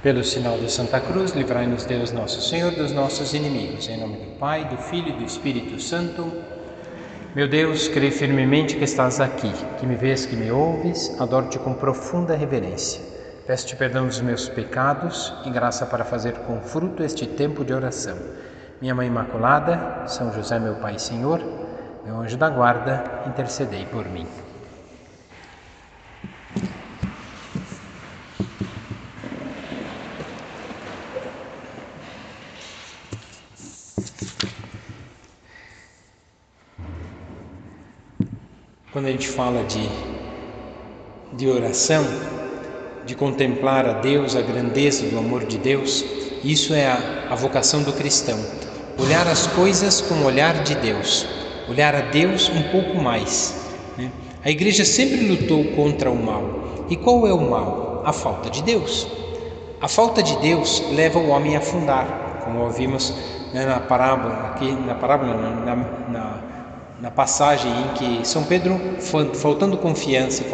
Pelo sinal de Santa Cruz, livrai-nos Deus nosso Senhor dos nossos inimigos. Em nome do Pai, do Filho e do Espírito Santo. Meu Deus, creio firmemente que estás aqui, que me vês, que me ouves, adoro-te com profunda reverência. Peço-te perdão dos meus pecados e graça para fazer com fruto este tempo de oração. Minha Mãe Imaculada, São José, meu Pai e Senhor, meu anjo da guarda, intercedei por mim. Quando a gente fala de oração, de contemplar a Deus, a grandeza do amor de Deus, isso é a vocação do cristão. Olhar as coisas com o olhar de Deus, olhar a Deus um pouco mais, né? A Igreja sempre lutou contra o mal. E qual é o mal? A falta de Deus. A falta de Deus leva o homem a afundar, como ouvimos, né, na passagem em que São Pedro, faltando confiança,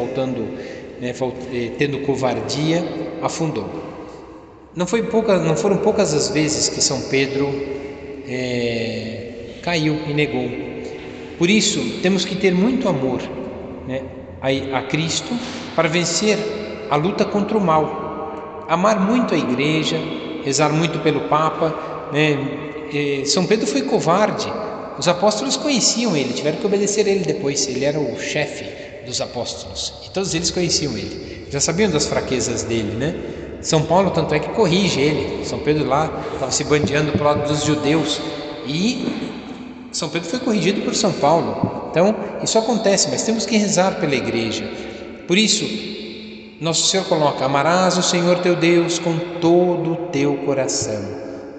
tendo covardia, afundou. Não foram poucas as vezes que São Pedro caiu e negou. Por isso, temos que ter muito amor, né, a Cristo para vencer a luta contra o mal. Amar muito a Igreja, rezar muito pelo Papa, né? São Pedro foi covarde. Os apóstolos conheciam ele, tiveram que obedecer ele depois. Ele era o chefe dos apóstolos e todos eles conheciam ele, já sabiam das fraquezas dele, né? São Paulo, tanto é que corrige ele. São Pedro lá estava se bandeando para o lado dos judeus e São Pedro foi corrigido por São Paulo. Então, isso acontece, mas temos que rezar pela Igreja. Por isso, Nosso Senhor coloca: amarás o Senhor teu Deus com todo o teu coração,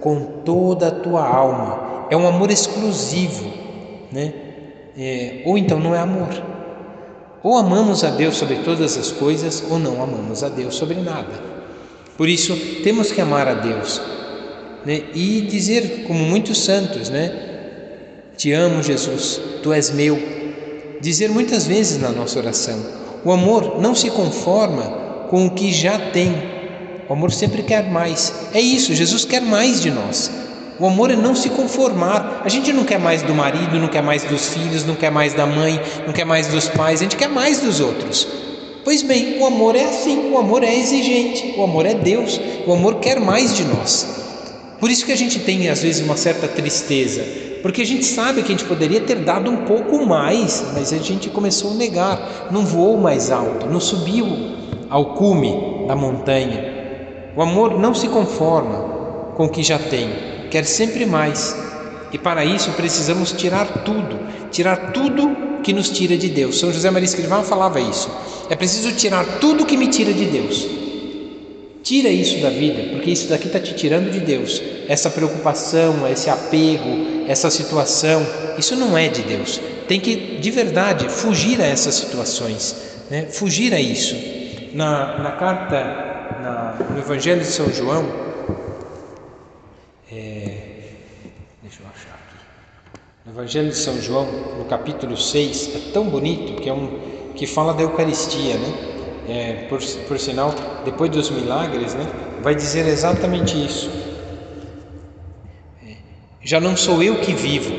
com toda a tua alma. É um amor exclusivo, né? Ou então não é amor. Ou amamos a Deus sobre todas as coisas, ou não amamos a Deus sobre nada. Por isso, temos que amar a Deus, né? E dizer, como muitos santos, né? Te amo, Jesus, tu és meu. Dizer muitas vezes na nossa oração. O amor não se conforma com o que já tem. O amor sempre quer mais. É isso, Jesus quer mais de nós. O amor é não se conformar. A gente não quer mais do marido, não quer mais dos filhos, não quer mais da mãe, não quer mais dos pais, a gente quer mais dos outros. Pois bem, o amor é assim, o amor é exigente, o amor é Deus, o amor quer mais de nós. Por isso que a gente tem às vezes uma certa tristeza, porque a gente sabe que a gente poderia ter dado um pouco mais, mas a gente começou a negar, não voou mais alto, não subiu ao cume da montanha. O amor não se conforma com o que já tem, quer sempre mais, e para isso precisamos tirar tudo que nos tira de Deus. São José Maria Escrivá falava isso: é preciso tirar tudo que me tira de Deus. Tira isso da vida, porque isso daqui está te tirando de Deus. Essa preocupação, esse apego, essa situação, isso não é de Deus. Tem que, de verdade, fugir a essas situações, né? Fugir a isso. Na carta, no Evangelho de São João, deixa eu achar aqui. No Evangelho de São João, no capítulo 6, é tão bonito que fala da Eucaristia, né? Por sinal, depois dos milagres, né, vai dizer exatamente isso. Já não sou eu que vivo,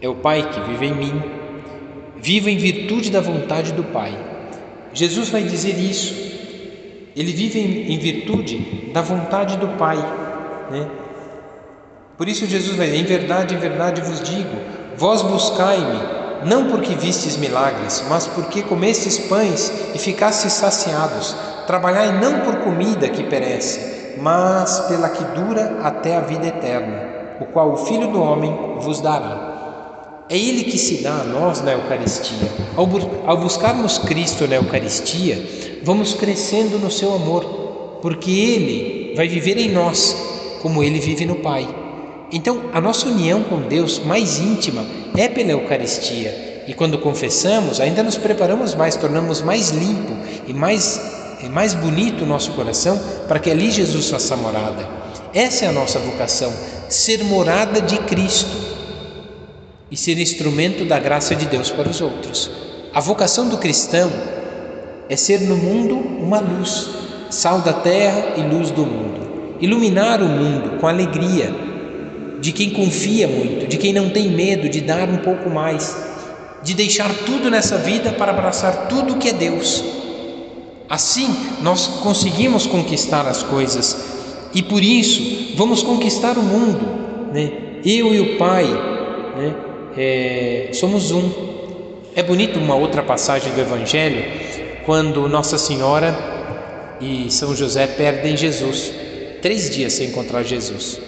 é o Pai que vive em mim. Vivo em virtude da vontade do Pai. Jesus vai dizer isso. Ele vive em virtude da vontade do Pai, né? Por isso Jesus vai dizer: em verdade vos digo, vós buscai-me, não porque vistes milagres, mas porque comestes pães e ficastes saciados. Trabalhai não por comida que perece, mas pela que dura até a vida eterna, o qual o Filho do Homem vos dará. É Ele que se dá a nós na Eucaristia. Ao buscarmos Cristo na Eucaristia, vamos crescendo no seu amor, porque Ele vai viver em nós, como Ele vive no Pai. Então, a nossa união com Deus mais íntima é pela Eucaristia. E quando confessamos, ainda nos preparamos mais, tornamos mais limpo e mais bonito o nosso coração, para que ali Jesus faça morada. Essa é a nossa vocação, ser morada de Cristo e ser instrumento da graça de Deus para os outros. A vocação do cristão é ser no mundo uma luz, sal da terra e luz do mundo. Iluminar o mundo com a alegria de quem confia muito, de quem não tem medo de dar um pouco mais, de deixar tudo nessa vida para abraçar tudo que é Deus. Assim nós conseguimos conquistar as coisas e por isso vamos conquistar o mundo, né? Eu e o Pai, né? Somos um. É bonito uma outra passagem do Evangelho, quando Nossa Senhora e São José perdem Jesus, 3 dias sem encontrar Jesus.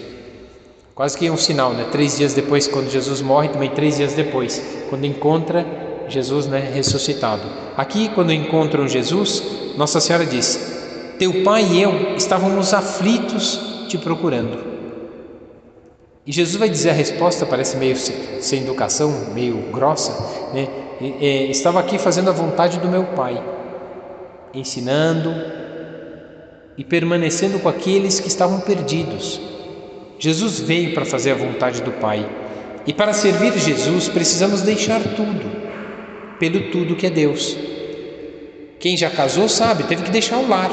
Quase que é um sinal, né? 3 dias depois, quando Jesus morre, também 3 dias depois, quando encontra Jesus, né, ressuscitado. Aqui, quando encontram Jesus, Nossa Senhora diz: teu pai e eu estávamos aflitos te procurando. E Jesus vai dizer a resposta, parece meio sem educação, meio grossa, né? Estava aqui fazendo a vontade do meu Pai, ensinando e permanecendo com aqueles que estavam perdidos. Jesus veio para fazer a vontade do Pai. E para servir Jesus precisamos deixar tudo, pelo tudo que é Deus. Quem já casou sabe, teve que deixar o lar.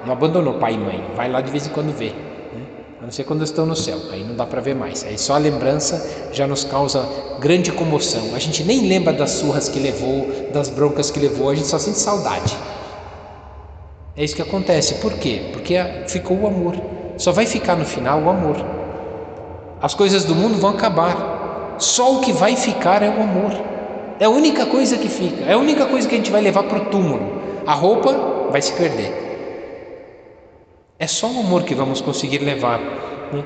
Não abandonou pai e mãe, vai lá de vez em quando ver, né? A não ser quando estão no céu, aí não dá para ver mais. Aí só a lembrança já nos causa grande comoção. A gente nem lembra das surras que levou, das broncas que levou, a gente só sente saudade. É isso que acontece. Por quê? Porque ficou o amor. Só vai ficar no final o amor. As coisas do mundo vão acabar. Só o que vai ficar é o amor. É a única coisa que fica. É a única coisa que a gente vai levar para o túmulo. A roupa vai se perder. É só o amor que vamos conseguir levar, né?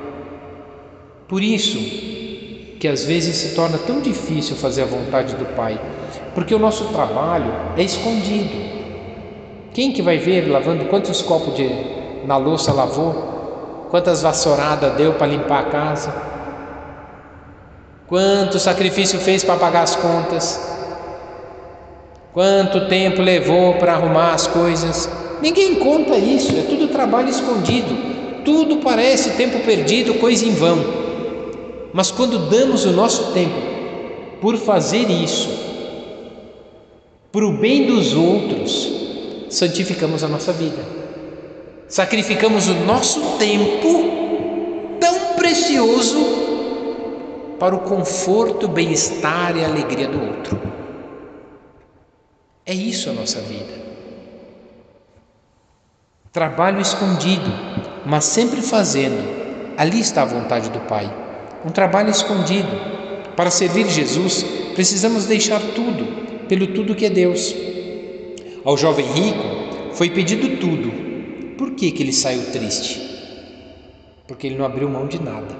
Por isso que às vezes se torna tão difícil fazer a vontade do Pai, porque o nosso trabalho é escondido. Quem que vai ver lavando, quantos copos na louça lavou, quantas vassouradas deu para limpar a casa, quanto sacrifício fez para pagar as contas, quanto tempo levou para arrumar as coisas? Ninguém conta isso, é tudo trabalho escondido, tudo parece tempo perdido, coisa em vão. Mas quando damos o nosso tempo por fazer isso, para o bem dos outros, santificamos a nossa vida, sacrificamos o nosso tempo tão precioso para o conforto, bem-estar e alegria do outro. É isso a nossa vida. Trabalho escondido, mas sempre fazendo. Ali está a vontade do Pai. Um trabalho escondido. Para servir Jesus, precisamos deixar tudo, pelo tudo que é Deus. Ao jovem rico foi pedido tudo. Por que ele saiu triste? Porque ele não abriu mão de nada.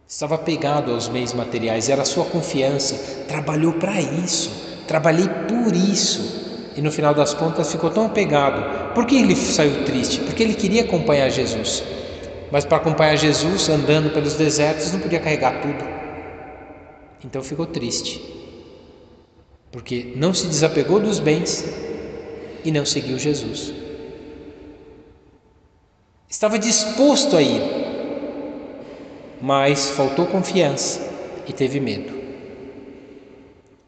Estava apegado aos bens materiais, era a sua confiança. Trabalhou para isso, trabalhei por isso. E no final das contas ficou tão apegado. Por que ele saiu triste? Porque ele queria acompanhar Jesus. Mas para acompanhar Jesus, andando pelos desertos, não podia carregar tudo. Então ficou triste. Porque não se desapegou dos bens e não seguiu Jesus. Estava disposto a ir, mas faltou confiança e teve medo.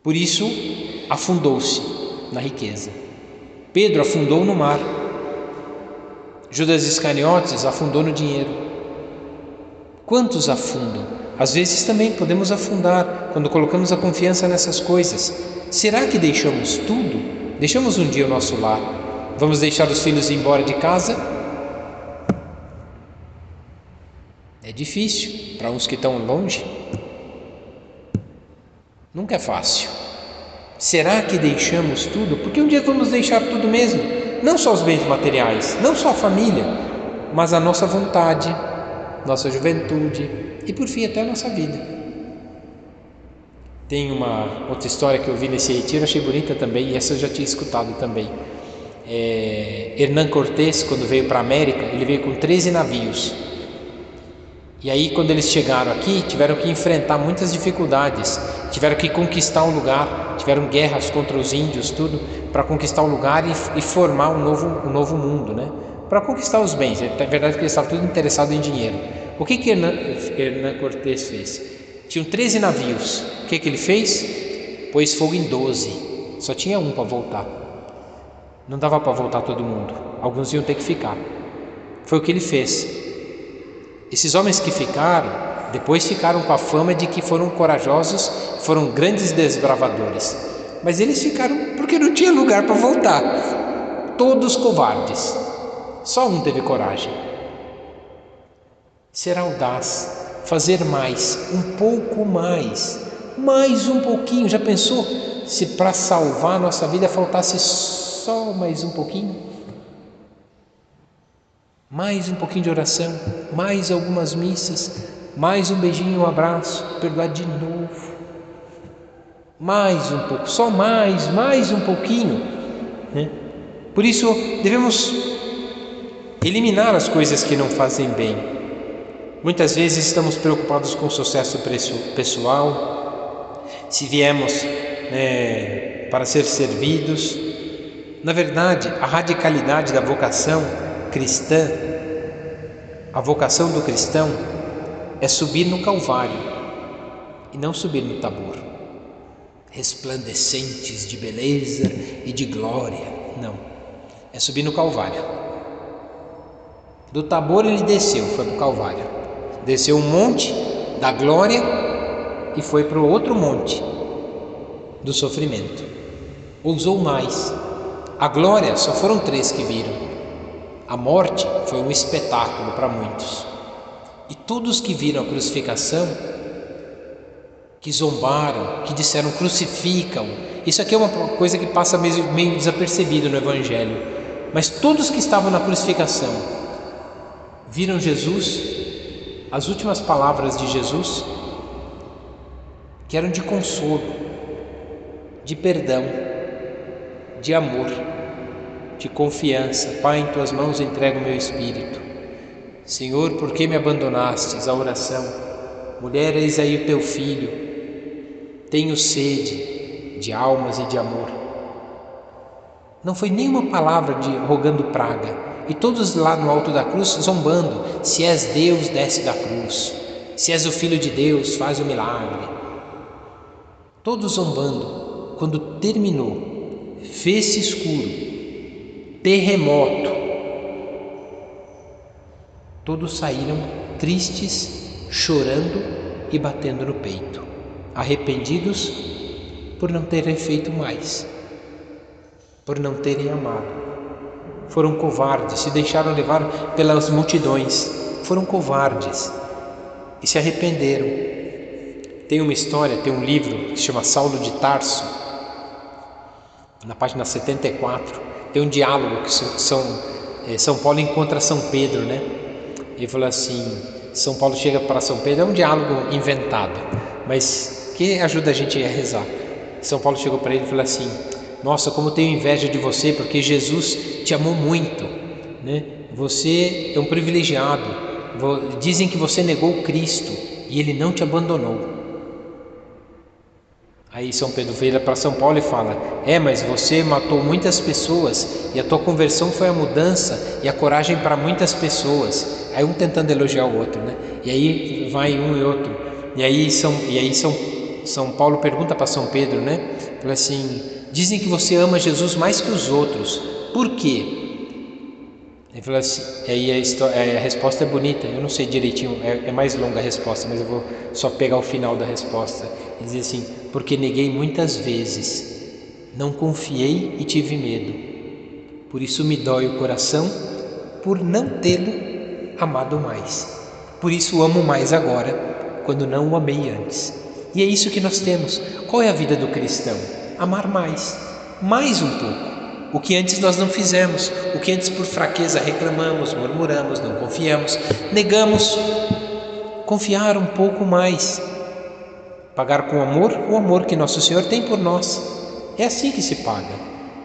Por isso, afundou-se na riqueza. Pedro afundou no mar. Judas Iscariotes afundou no dinheiro. Quantos afundam? Às vezes também podemos afundar quando colocamos a confiança nessas coisas. Será que deixamos tudo? Deixamos um dia o nosso lar. Vamos deixar os filhos ir embora de casa? É difícil para uns que estão longe. Nunca é fácil. Será que deixamos tudo? Porque um dia vamos deixar tudo mesmo. Não só os bens materiais, não só a família, mas a nossa vontade, nossa juventude e por fim até a nossa vida. Tem uma outra história que eu vi nesse retiro, achei bonita também, e essa eu já tinha escutado também. Hernán Cortés, quando veio para a América, ele veio com 13 navios. E aí quando eles chegaram aqui, tiveram que enfrentar muitas dificuldades, tiveram que conquistar um lugar, tiveram guerras contra os índios, tudo, para conquistar um lugar e formar um novo mundo, né? Para conquistar os bens. É verdade que eles estavam tudo interessados em dinheiro. O que Hernán Cortés fez? Tinham 13 navios. O que ele fez? Pôs fogo em 12. Só tinha um para voltar. Não dava para voltar todo mundo. alguns iam ter que ficar. Foi o que ele fez. Esses homens que ficaram, depois ficaram com a fama de que foram corajosos, foram grandes desbravadores. Mas eles ficaram porque não tinha lugar para voltar. Todos covardes. Só um teve coragem. Ser audaz, fazer mais, um pouco mais um pouquinho. Já pensou se para salvar a nossa vida faltasse só mais um pouquinho? Mais um pouquinho de oração, mais algumas missas, mais um beijinho, um abraço, perdoar de novo. Mais um pouco, só mais um pouquinho, né? Por isso devemos eliminar as coisas que não fazem bem. Muitas vezes estamos preocupados com o sucesso pessoal, se viemos para ser servidos. Na verdade, a radicalidade da vocação cristã, a vocação do cristão é subir no Calvário e não subir no Tabor, resplandecentes de beleza e de glória. Não, é subir no Calvário. Do Tabor ele desceu, foi para o Calvário, desceu um monte da glória e foi para o outro monte do sofrimento. Ousou mais. A glória só foram 3 que viram. A morte foi um espetáculo para muitos. E todos que viram a crucificação, que zombaram, que disseram crucificam. Isso aqui é uma coisa que passa meio desapercebido no Evangelho. Mas todos que estavam na crucificação viram Jesus, as últimas palavras de Jesus, que eram de consolo, de perdão, de amor, de confiança. Pai, em tuas mãos entrego o meu espírito. Senhor, por que me abandonastes? A oração. Mulher, eis aí o teu filho. Tenho sede de almas e de amor. Não foi nenhuma palavra de rogando praga. E todos lá no alto da cruz zombando. Se és Deus, desce da cruz. Se és o Filho de Deus, faz o milagre. Todos zombando. Quando terminou, fez-se escuro, terremoto, todos saíram tristes, chorando e batendo no peito, arrependidos por não terem feito mais, por não terem amado. Foram covardes, se deixaram levar pelas multidões, foram covardes e se arrependeram. Tem uma história, tem um livro que se chama Saulo de Tarso, na página 74, tem um diálogo que São Paulo encontra São Pedro, né? Ele falou assim, São Paulo chega para São Pedro, é um diálogo inventado, mas que ajuda a gente a rezar. São Paulo chegou para ele e falou assim, nossa, como eu tenho inveja de você, porque Jesus te amou muito, né? Você é um privilegiado, dizem que você negou Cristo e Ele não te abandonou. Aí São Pedro vira para São Paulo e fala, mas você matou muitas pessoas e a tua conversão foi a mudança e a coragem para muitas pessoas. Aí um tentando elogiar o outro, né? E aí vai um e outro. E aí São Paulo pergunta para São Pedro, né? Fala assim, dizem que você ama Jesus mais que os outros. Por quê? Ele fala assim, aí a resposta é bonita, eu não sei direitinho, é mais longa a resposta, mas eu vou só pegar o final da resposta. Ele diz assim, porque neguei muitas vezes, não confiei e tive medo, por isso me dói o coração por não tê-lo amado mais. Por isso amo mais agora, quando não o amei antes. E é isso que nós temos. Qual é a vida do cristão? Amar mais um pouco. O que antes nós não fizemos, o que antes por fraqueza reclamamos, murmuramos, não confiamos, negamos, confiar um pouco mais, pagar com amor o amor que Nosso Senhor tem por nós. É assim que se paga.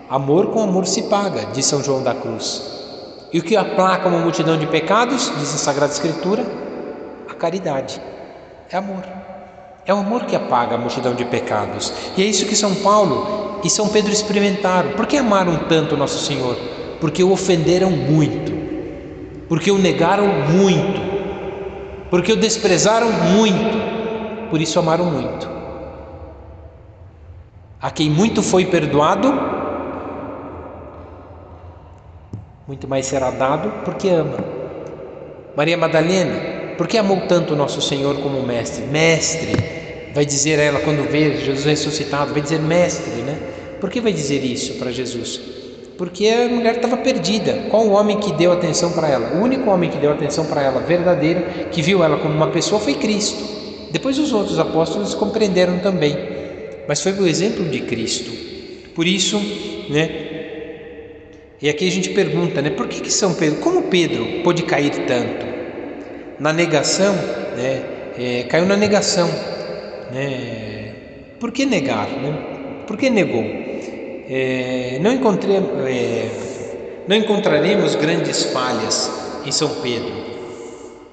Amor com amor se paga, diz São João da Cruz. E o que aplaca uma multidão de pecados, diz a Sagrada Escritura, a caridade, é amor. É o amor que apaga a multidão de pecados. E é isso que São Paulo e São Pedro experimentaram. Por que amaram tanto Nosso Senhor? Porque o ofenderam muito, porque o negaram muito, porque o desprezaram muito, por isso amaram muito. A quem muito foi perdoado, muito mais será dado porque ama. Maria Madalena, por que amou tanto o nosso Senhor como mestre? Mestre, vai dizer a ela quando vê Jesus ressuscitado, vai dizer mestre, né? Por que vai dizer isso para Jesus? Porque a mulher estava perdida. Qual o homem que deu atenção para ela? O único homem que deu atenção para ela, verdadeiro, que viu ela como uma pessoa, foi Cristo. Depois os outros apóstolos compreenderam também, mas foi o exemplo de Cristo. Por isso, né? E aqui a gente pergunta, né? Por que São Pedro, como Pedro pôde cair tanto? Na negação, né? Caiu na negação, né? Por que negar, né? Por que negou? Não encontraremos grandes falhas em São Pedro.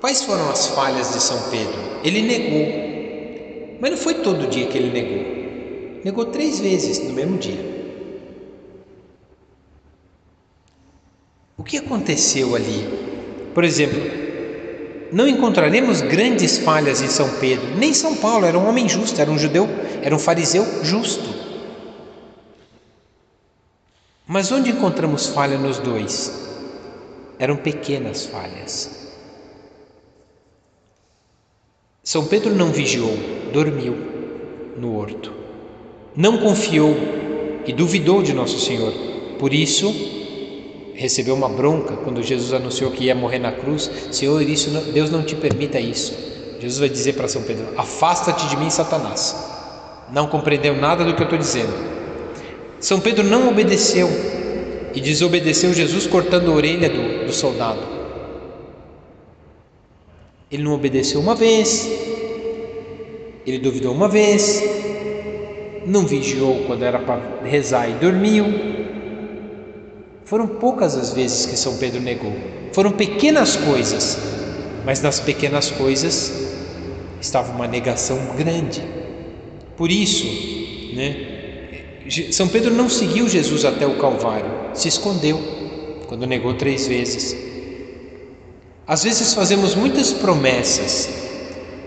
Quais foram as falhas de São Pedro? Ele negou, mas não foi todo dia que ele negou. Negou 3 vezes no mesmo dia. O que aconteceu ali? Por exemplo, não encontraremos grandes falhas em São Pedro. Nem São Paulo, era um homem justo, era um judeu, era um fariseu justo. Mas onde encontramos falha nos dois? Eram pequenas falhas. São Pedro não vigiou, dormiu no horto. Não confiou e duvidou de Nosso Senhor. Por isso, recebeu uma bronca quando Jesus anunciou que ia morrer na cruz. Senhor, Deus não te permita isso. Jesus vai dizer para São Pedro: afasta-te de mim, Satanás. Não compreendeu nada do que eu estou dizendo. São Pedro não obedeceu e desobedeceu Jesus cortando a orelha do soldado. Ele não obedeceu uma vez, ele duvidou uma vez, não vigiou quando era para rezar e dormiu. Foram poucas as vezes que São Pedro negou. Foram pequenas coisas, mas nas pequenas coisas estava uma negação grande. Por isso, né? São Pedro não seguiu Jesus até o Calvário, se escondeu quando negou 3 vezes. Às vezes fazemos muitas promessas,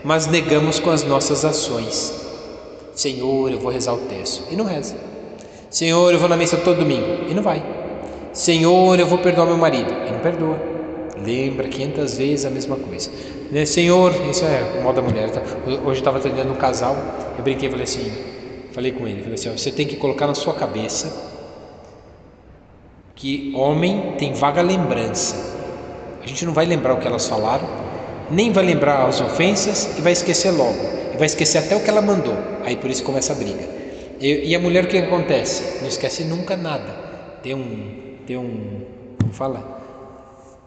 mas negamos com as nossas ações. Senhor, eu vou rezar o terço, e não reza. Senhor, eu vou na missa todo domingo, e não vai. Senhor, eu vou perdoar meu marido, e não perdoa. Lembra 500 vezes a mesma coisa, né? Senhor, isso é o mal da mulher, tá? Hoje eu estava atendendo um casal, eu brinquei e falei com ele, assim, você tem que colocar na sua cabeça que homem tem vaga lembrança. A gente não vai lembrar o que elas falaram, nem vai lembrar as ofensas, e vai esquecer logo, e vai esquecer até o que ela mandou. Aí por isso começa a briga. E a mulher, o que acontece? Não esquece nunca nada. Tem como fala?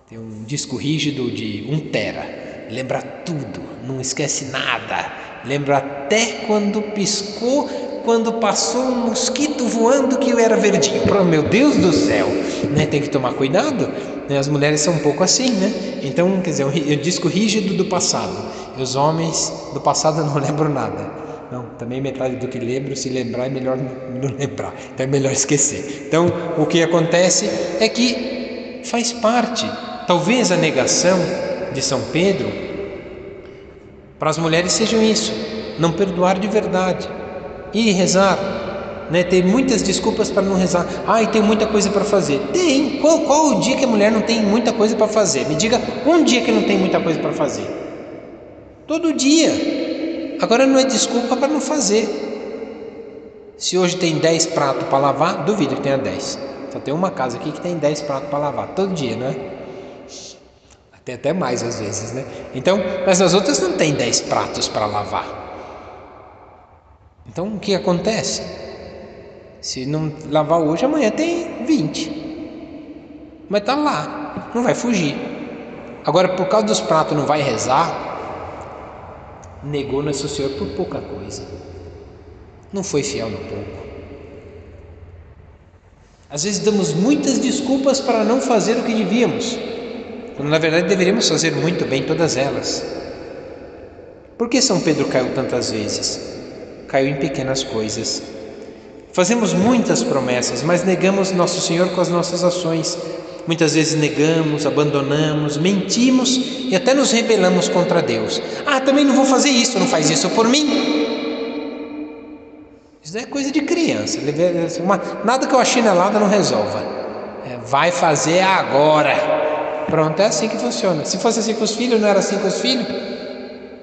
Tem um disco rígido de 1 tera, lembra tudo, não esquece nada, lembra até quando piscou, quando passou um mosquito voando que era verdinho. Meu Deus do céu, né? Tem que tomar cuidado, né? As mulheres são um pouco assim, né? Então, quer dizer, o disco rígido do passado, e os homens do passado não lembram nada. Não, também metade do que lembro, se lembrar é melhor não lembrar, então é melhor esquecer. Então, o que acontece é que faz parte. Talvez a negação de São Pedro para as mulheres seja isso: não perdoar de verdade e rezar, né? Tem muitas desculpas para não rezar. E tem muita coisa para fazer. Tem. Qual o dia que a mulher não tem muita coisa para fazer? Me diga um dia que não tem muita coisa para fazer. Todo dia. Agora não é desculpa para não fazer. Se hoje tem 10 pratos para lavar, duvido que tenha 10. Só tem uma casa aqui que tem 10 pratos para lavar todo dia, não é? Tem até mais às vezes, né? Então, mas as outras não tem 10 pratos para lavar. Então, o que acontece? Se não lavar hoje, amanhã tem 20. Mas tá lá, não vai fugir. Agora, por causa dos pratos não vai rezar, negou Nosso Senhor por pouca coisa. Não foi fiel no pouco. Às vezes damos muitas desculpas para não fazer o que devíamos, quando na verdade deveríamos fazer muito bem todas elas. Por que São Pedro caiu tantas vezes? Caiu em pequenas coisas. Fazemos muitas promessas, mas negamos Nosso Senhor com as nossas ações. Muitas vezes negamos, abandonamos, mentimos e até nos rebelamos contra Deus. Também não vou fazer isso, não faz isso por mim. Isso é coisa de criança. Nada que eu achinelada não resolva. Vai fazer agora. Pronto, é assim que funciona. Se fosse assim com os filhos, não era assim com os filhos?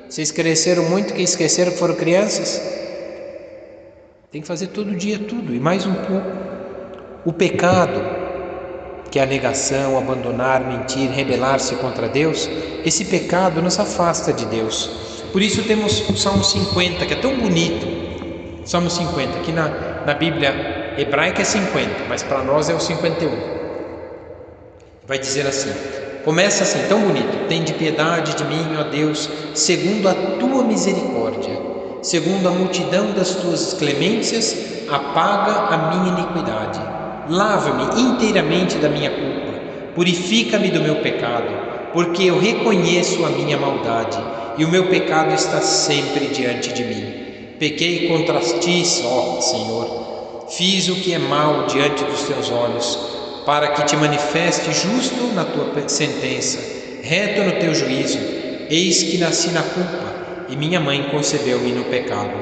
Vocês cresceram muito que esqueceram que foram crianças? Tem que fazer todo dia tudo e mais um pouco. O pecado, que é a negação, abandonar, mentir, rebelar-se contra Deus, esse pecado nos afasta de Deus. Por isso temos o Salmo 50, que é tão bonito. Salmo 50, que na Bíblia hebraica é 50, mas para nós é o 51. Vai dizer assim, começa assim, tão bonito: tende piedade de mim, ó Deus, segundo a tua misericórdia, segundo a multidão das tuas clemências, apaga a minha iniquidade. Lava-me inteiramente da minha culpa, purifica-me do meu pecado, porque eu reconheço a minha maldade e o meu pecado está sempre diante de mim. Pequei contra ti, ó Senhor, fiz o que é mal diante dos teus olhos, para que te manifeste justo na tua sentença, reto no teu juízo. Eis que nasci na culpa, e minha mãe concebeu-me no pecado.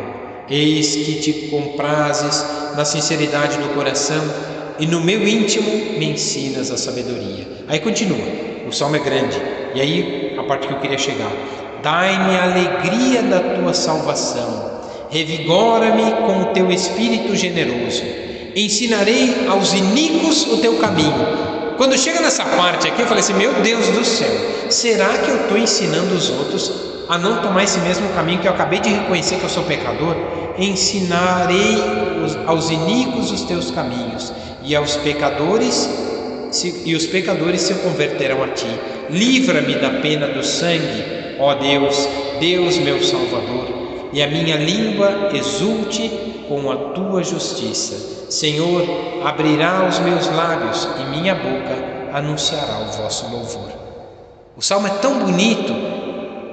Eis que te comprases na sinceridade do coração, e no meu íntimo me ensinas a sabedoria. Aí continua, o salmo é grande, e aí a parte que eu queria chegar: dai-me a alegria da tua salvação, revigora-me com o teu espírito generoso, ensinarei aos iníquos o teu caminho. Quando chega nessa parte aqui, eu falei assim: meu Deus do céu, será que eu estou ensinando os outros a não tomar esse mesmo caminho que eu acabei de reconhecer que eu sou pecador? Ensinarei aos iníquos os teus caminhos, e os pecadores se converterão a ti. Livra-me da pena do sangue, ó Deus, Deus meu Salvador, e a minha língua exulte com a tua justiça. Senhor, abrirá os meus lábios, e minha boca anunciará o vosso louvor. O salmo é tão bonito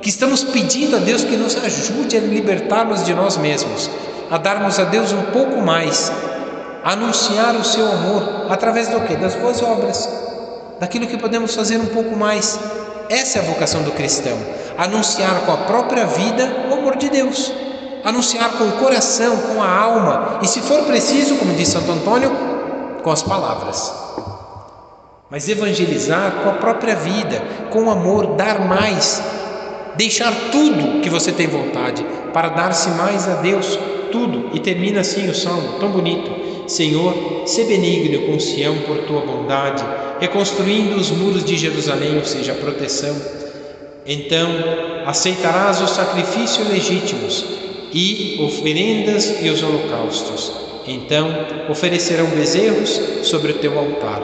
que estamos pedindo a Deus que nos ajude a libertar-nos de nós mesmos, a darmos a Deus um pouco mais, a anunciar o seu amor através do quê? Das boas obras, daquilo que podemos fazer um pouco mais. Essa é a vocação do cristão: anunciar com a própria vida o amor de Deus, anunciar com o coração, com a alma, e se for preciso, como diz Santo Antônio, com as palavras. Mas evangelizar com a própria vida, com amor, dar mais, deixar tudo que você tem vontade para dar-se mais a Deus, tudo. E termina assim o salmo, tão bonito: Senhor, sê benigno com Sião por tua bondade, reconstruindo os muros de Jerusalém, ou seja, a proteção. Então aceitarás os sacrifícios legítimos e oferendas e os holocaustos. Então oferecerão bezerros sobre o teu altar.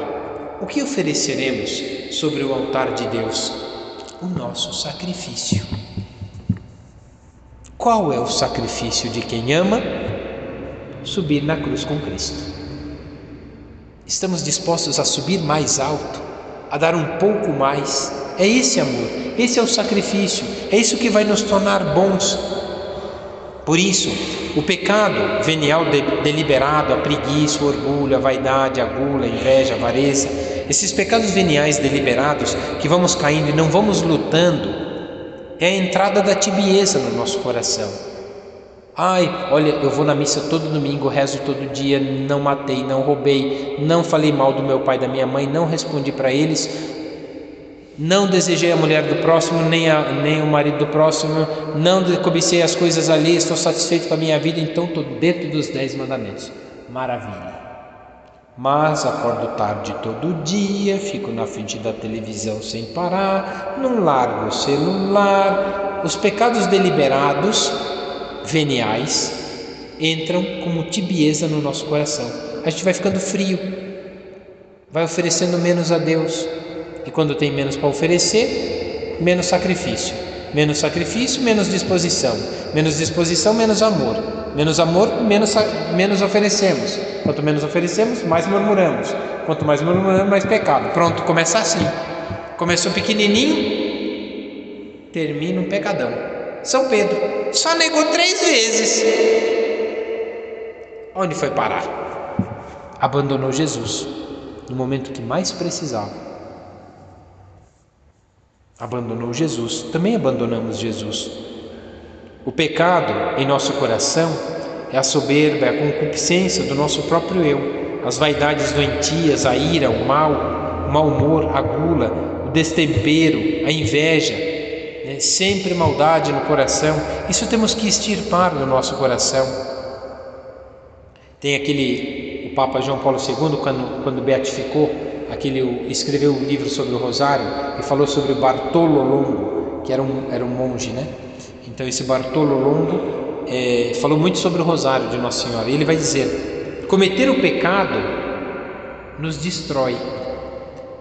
O que ofereceremos sobre o altar de Deus? O nosso sacrifício. Qual é o sacrifício de quem ama? Subir na cruz com Cristo. Estamos dispostos a subir mais alto, a dar um pouco mais. É esse amor, esse é o sacrifício, é isso que vai nos tornar bons. Por isso, o pecado venial deliberado, a preguiça, o orgulho, a vaidade, a gula, a inveja, a avareza, esses pecados veniais deliberados que vamos caindo e não vamos lutando, é a entrada da tibieza no nosso coração. Olha, eu vou na missa todo domingo, rezo todo dia, não matei, não roubei, não falei mal do meu pai e da minha mãe, não respondi para eles, não desejei a mulher do próximo, nem o marido do próximo, não cobicei as coisas ali, estou satisfeito com a minha vida, então estou dentro dos 10 mandamentos. Maravilha. Mas acordo tarde todo dia, fico na frente da televisão sem parar, não largo o celular. Os pecados deliberados, veniais, entram como tibieza no nosso coração. A gente vai ficando frio, vai oferecendo menos a Deus. E quando tem menos para oferecer, menos sacrifício, menos disposição, menos amor, menos oferecemos. Quanto menos oferecemos, mais murmuramos. Quanto mais murmuramos, mais pecado. Pronto, começa assim. Começou pequenininho, termina um pecadão. São Pedro só negou 3 vezes. Onde foi parar? Abandonou Jesus no momento que mais precisava. Abandonou Jesus, também abandonamos Jesus. O pecado em nosso coração é a soberba, é a concupiscência do nosso próprio eu. as vaidades doentias, a ira, o mal, o mau humor, a gula, o destempero, a inveja, né? Sempre maldade no coração. Isso temos que extirpar do nosso coração. Tem o Papa João Paulo II, quando beatificou, escreveu um livro sobre o Rosário e falou sobre o Bartolo Longo, que era um monge, né? Então esse Bartolo Longo falou muito sobre o Rosário de Nossa Senhora. E ele vai dizer: cometer o pecado nos destrói.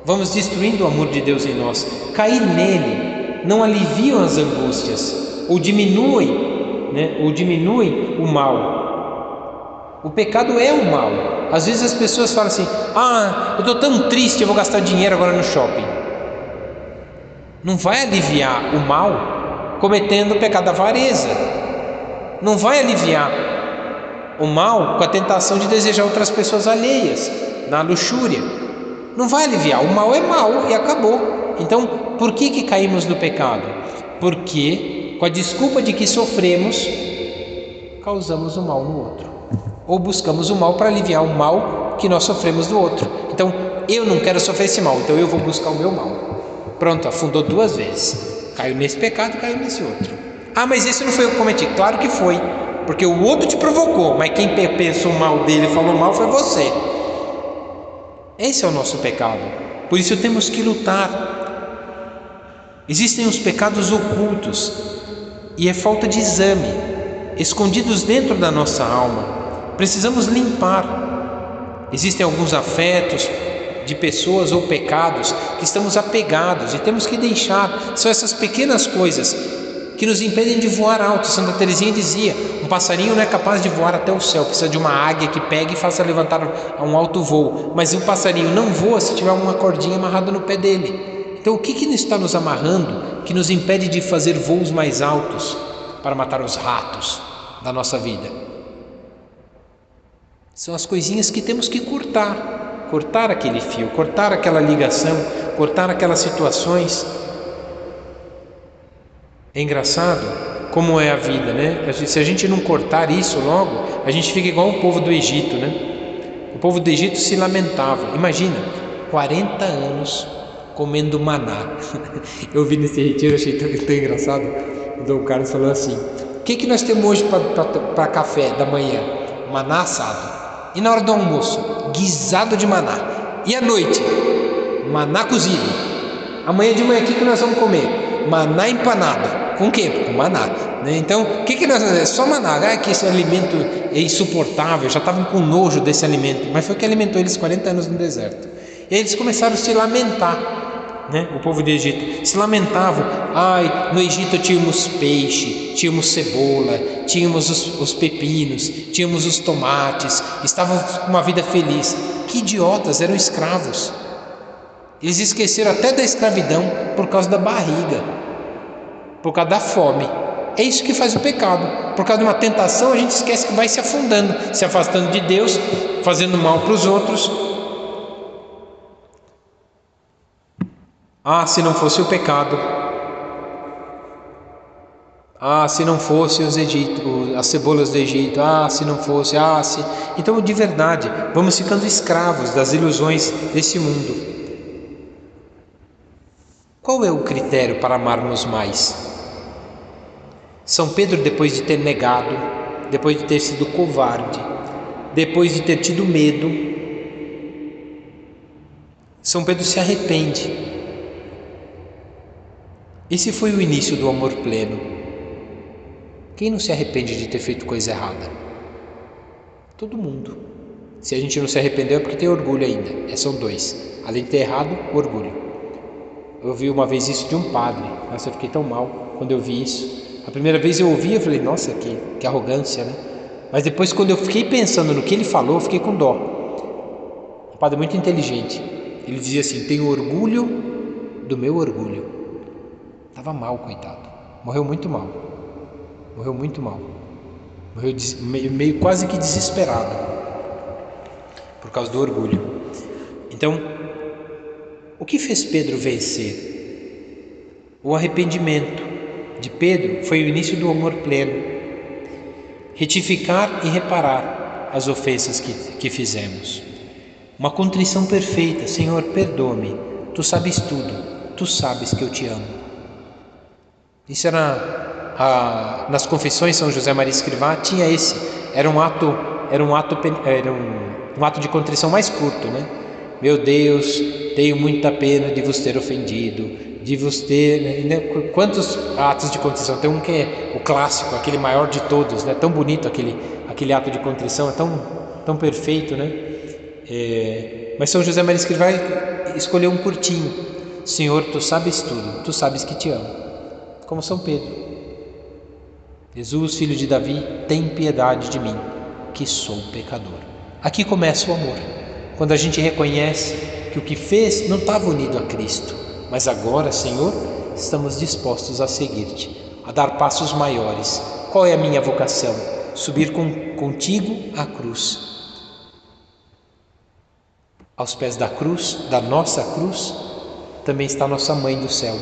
Vamos destruindo o amor de Deus em nós. Cair nele não alivia as angústias, ou diminui, né? Ou diminui o mal. O pecado é o mal. Às vezes as pessoas falam assim: eu estou tão triste, eu vou gastar dinheiro agora no shopping. Não vai aliviar o mal cometendo o pecado da avareza. Não vai aliviar o mal com a tentação de desejar outras pessoas alheias, na luxúria. Não vai aliviar. O mal é mal e acabou. Então, por que caímos no pecado? Porque, com a desculpa de que sofremos, causamos o mal no outro. Ou buscamos o mal para aliviar o mal que nós sofremos do outro. Então, eu não quero sofrer esse mal, então eu vou buscar o meu mal. Pronto, afundou 2 vezes. Caiu nesse pecado e caiu nesse outro. Mas esse não foi eu que cometi. Claro que foi, porque o outro te provocou, mas quem pensou mal dele e falou mal foi você. Esse é o nosso pecado. Por isso temos que lutar. Existem os pecados ocultos, e é falta de exame, escondidos dentro da nossa alma. Precisamos limpar. Existem alguns afetos de pessoas ou pecados que estamos apegados e temos que deixar. São essas pequenas coisas que nos impedem de voar alto. Santa Teresinha dizia: um passarinho não é capaz de voar até o céu, precisa de uma águia que pegue e faça levantar a um alto voo. Mas o passarinho não voa se tiver uma cordinha amarrada no pé dele. Então o que está nos amarrando, que nos impede de fazer voos mais altos para matar os ratos da nossa vida? São as coisinhas que temos que cortar aquele fio, cortar aquela ligação, cortar aquelas situações. É engraçado como é a vida, né? Se a gente não cortar isso logo, a gente fica igual o povo do Egito, né? O povo do Egito se lamentava. Imagina, 40 anos comendo maná. Eu vi nesse retiro, achei tão engraçado. O Dom Carlos falou assim: o que nós temos hoje para café da manhã? Maná assado. E na hora do almoço, guisado de maná. E à noite, maná cozido. Amanhã de manhã, o que nós vamos comer? Maná empanado. Com o quê? Com maná, né? Então, o que nós fazemos? É só maná. Que esse alimento é insuportável. Já estavam com nojo desse alimento. Mas foi o que alimentou eles 40 anos no deserto. E aí eles começaram a se lamentar, né? O povo do Egito se lamentavam. No Egito tínhamos peixe, tínhamos cebola, tínhamos os pepinos, tínhamos os tomates, estavam com uma vida feliz. Que idiotas, eram escravos. Eles esqueceram até da escravidão por causa da barriga, por causa da fome. É isso que faz o pecado. Por causa de uma tentação, a gente esquece que vai se afundando, se afastando de Deus, fazendo mal para os outros. Se não fosse o pecado, se não fosse as cebolas do Egito, se não fosse, Então, de verdade, vamos ficando escravos das ilusões desse mundo. Qual é o critério para amarmos mais? São Pedro, depois de ter negado, depois de ter sido covarde, depois de ter tido medo, São Pedro se arrepende. Esse foi o início do amor pleno. Quem não se arrepende de ter feito coisa errada? Todo mundo. Se a gente não se arrependeu é porque tem orgulho ainda. São 2. Além de ter errado, orgulho. Eu ouvi uma vez isso de um padre. Nossa, eu fiquei tão mal quando eu vi isso. A primeira vez eu ouvi, eu falei: nossa, que arrogância, né? Mas depois, quando eu fiquei pensando no que ele falou, eu fiquei com dó. Um padre muito inteligente. Ele dizia assim: tenho orgulho do meu orgulho. Estava mal, coitado. Morreu muito mal. Morreu meio quase que desesperado por causa do orgulho. Então, o que fez Pedro vencer? O arrependimento de Pedro foi o início do amor pleno. Retificar e reparar as ofensas que fizemos. Uma contrição perfeita. Senhor, perdoa-me, Tu sabes tudo, Tu sabes que eu Te amo. Isso era nas confissões São José Maria Escrivá tinha era um ato de contrição mais curto, né? Meu Deus, tenho muita pena de vos ter ofendido, de vos ter, né? Quantos atos de contrição? Tem um que é o clássico, aquele maior de todos, né? Tão bonito aquele ato de contrição, é tão perfeito, né? Mas São José Maria Escrivá escolheu um curtinho. Senhor, Tu sabes tudo, Tu sabes que Te amo. Como São Pedro. Jesus, filho de Davi, tem piedade de mim, que sou pecador. Aqui começa o amor. Quando a gente reconhece que o que fez não estava unido a Cristo, mas agora, Senhor, estamos dispostos a seguir-te, a dar passos maiores. Qual é a minha vocação? Subir contigo à cruz. Aos pés da cruz, da nossa cruz, também está nossa Mãe do céu.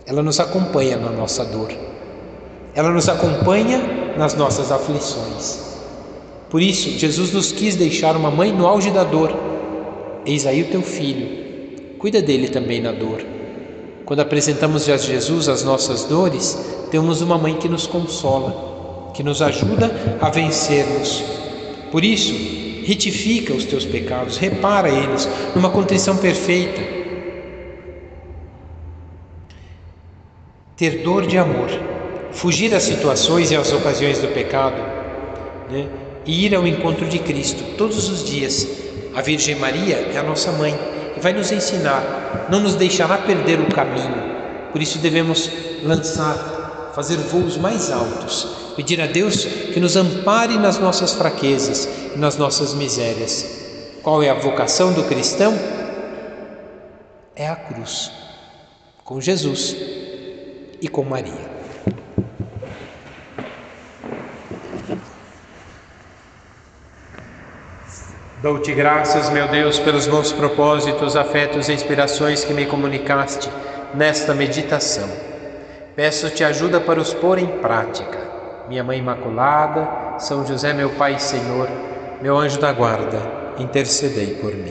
Ela nos acompanha na nossa dor. Ela nos acompanha nas nossas aflições. Por isso, Jesus nos quis deixar uma mãe no auge da dor. Eis aí o teu filho. Cuida dele também na dor. Quando apresentamos a Jesus as nossas dores, temos uma mãe que nos consola, que nos ajuda a vencermos. Por isso, retifica os teus pecados, repara eles numa contrição perfeita. Ter dor de amor, fugir às situações e às ocasiões do pecado, né? E ir ao encontro de Cristo todos os dias. A Virgem Maria é a nossa mãe e vai nos ensinar, não nos deixará perder o caminho. Por isso devemos fazer voos mais altos, pedir a Deus que nos ampare nas nossas fraquezas e nas nossas misérias. Qual é a vocação do cristão? É a cruz, com Jesus e com Maria. Dou-te graças, meu Deus, pelos bons propósitos, afetos e inspirações que me comunicaste nesta meditação. Peço-te ajuda para os pôr em prática. Minha Mãe Imaculada, São José, meu Pai e Senhor, meu anjo da guarda, intercedei por mim.